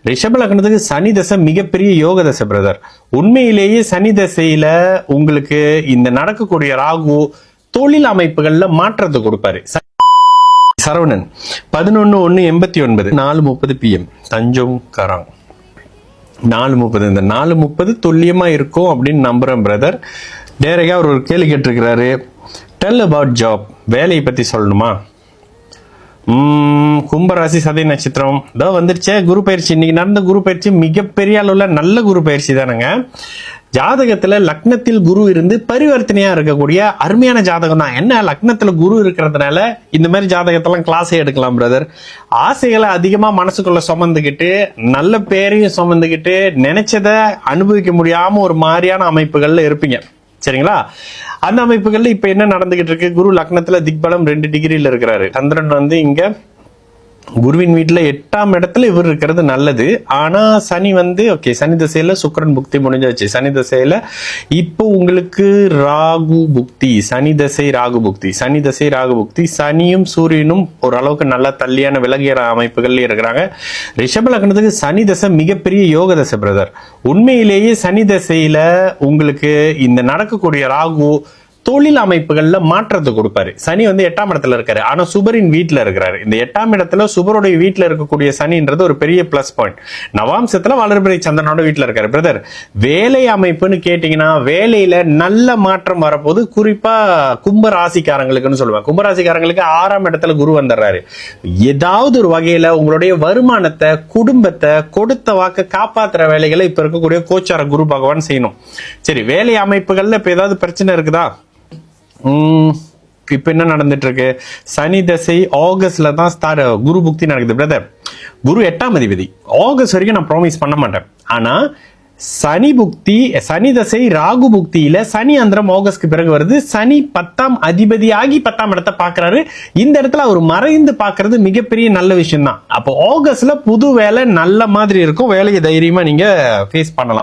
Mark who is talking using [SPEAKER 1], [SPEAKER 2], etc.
[SPEAKER 1] ரிஷப லக்னத்துக்கு சனி தசை மிகப்பெரிய யோக தசை பிரதர். உண்மையிலேயே சனி தசையில உங்களுக்கு இந்த நடக்கக்கூடிய ராகு தொழில் அமைப்புகள்ல மாற்றத்தை கொடுப்பாரு. Saravanan 11/1/89 4:30 PM Tanjong Karang 4:30. இந்த 4:30 துல்லியமா இருக்கும் அப்படின்னு நம்புறேன் பிரதர். டேரக்டா அவர் ஒரு கேள்வி கேட்டிருக்கிறாரு. டெல் அபவுட் ஜாப், வேலையை பத்தி சொல்லணுமா? கும்பராசி சதய நட்சத்திரம் தான் வந்துருச்சே. குரு பயிற்சி இன்னைக்கு நடந்த குரு பயிற்சி மிகப்பெரிய அளவுல நல்ல குரு பயிற்சி தானுங்க. ஜாதகத்துல லக்னத்தில் குரு இருந்து பரிவர்த்தனையா இருக்கக்கூடிய அருமையான ஜாதகம் தான். என்ன லக்னத்துல குரு இருக்கிறதுனால இந்த மாதிரி ஜாதகத்தெல்லாம் கிளாஸே எடுக்கலாம் பிரதர். ஆசைகளை அதிகமா மனசுக்குள்ள சுமந்துக்கிட்டு நல்ல பேரையும் சுமந்துக்கிட்டு நினைச்சதை அனுபவிக்க முடியாம ஒரு மாதிரியான அமைப்புகள்ல இருப்பீங்க, சரிங்களா? அந்த அமைப்புகள்ல இப்ப என்ன நடந்துகிட்டு இருக்கு? குரு லக்னத்துல திக்பலம் 2 டிகிரில இருக்கிறாரு. சந்திரன் வந்து இங்க குருவின் வீட்டுல 8ஆம் இடத்துல இவர் இருக்கிறது நல்லது. ஆனா சனி வந்து ஓகே, சனி தசையில சுக்கிரன் புக்தி முடிஞ்சாச்சு. சனி தசையில இப்போ உங்களுக்கு ராகு புக்தி, சனி தசை ராகு புக்தி, சனி தசை ராகு புக்தி. சனியும் சூரியனும் ஓரளவுக்கு நல்ல தள்ளியான விலகிய அமைப்புகள்ல இருக்கிறாங்க. ரிஷப லக்னத்துக்கு சனி தசை மிகப்பெரிய யோக தசை பிரதர். உண்மையிலேயே சனி தசையில உங்களுக்கு இந்த நடக்கக்கூடிய ராகு தொழில் அமைப்புகள்ல மாற்றத்தை கொடுப்பாரு. சனி வந்து 8ஆம் இடத்துல இருக்காரு, ஆனா சுபரின் வீட்டுல இருக்கிறாரு. இந்த 8ஆம் இடத்துல சுபருடைய வீட்டுல இருக்கக்கூடிய சனின்றது ஒரு பெரிய பிளஸ் பாயிண்ட். நவாம்சத்துல வளர்பிறை சந்திரனோட வீட்டுல இருக்காரு பிரதர். வேலை அமைப்புன்னு கேட்டீங்கன்னா வேலையில நல்ல மாற்றம் வரப்போது. குறிப்பா கும்ப ராசிக்காரங்களுக்குன்னு சொல்லுவேன். கும்பராசிக்காரங்களுக்கு 6ஆம் இடத்துல குரு வந்துடுறாரு. ஏதாவது ஒரு வகையில உங்களுடைய வருமானத்தை, குடும்பத்தை, கொடுத்த வாக்க காப்பாத்துற வேலைகளை இப்ப இருக்கக்கூடிய கோச்சார குரு பகவான் செய்யணும். சரி, வேலை அமைப்புகள்ல இப்ப ஏதாவது பிரச்சனை இருக்குதா? இப்ப என்ன நடந்துட்டு இருக்கு? சனி தசை ஆகஸ்ட்ல தான் குரு புக்தி நடக்குது பிரதர். குரு 8ஆம் அதிபதி. ஆகஸ்ட் வரைக்கும் நான் ப்ராமிஸ் பண்ண மாட்டேன். ஆனா சனி புக்தி, சனி தசை ராகு புக்தியில சனி அந்தரம் ஆகஸ்ட்க்கு பிறகு வருது. சனி 10ஆம் அதிபதி ஆகி 10ஆம் இடத்தை பாக்குறாரு. இந்த இடத்துல அவர் மறைந்து பாக்குறது மிகப்பெரிய நல்ல விஷயம் தான். அப்போ ஆகஸ்ட்ல புது வேலை நல்ல மாதிரி இருக்கும். வேலையை தைரியமா நீங்க ஃபேஸ் பண்ணலாம்.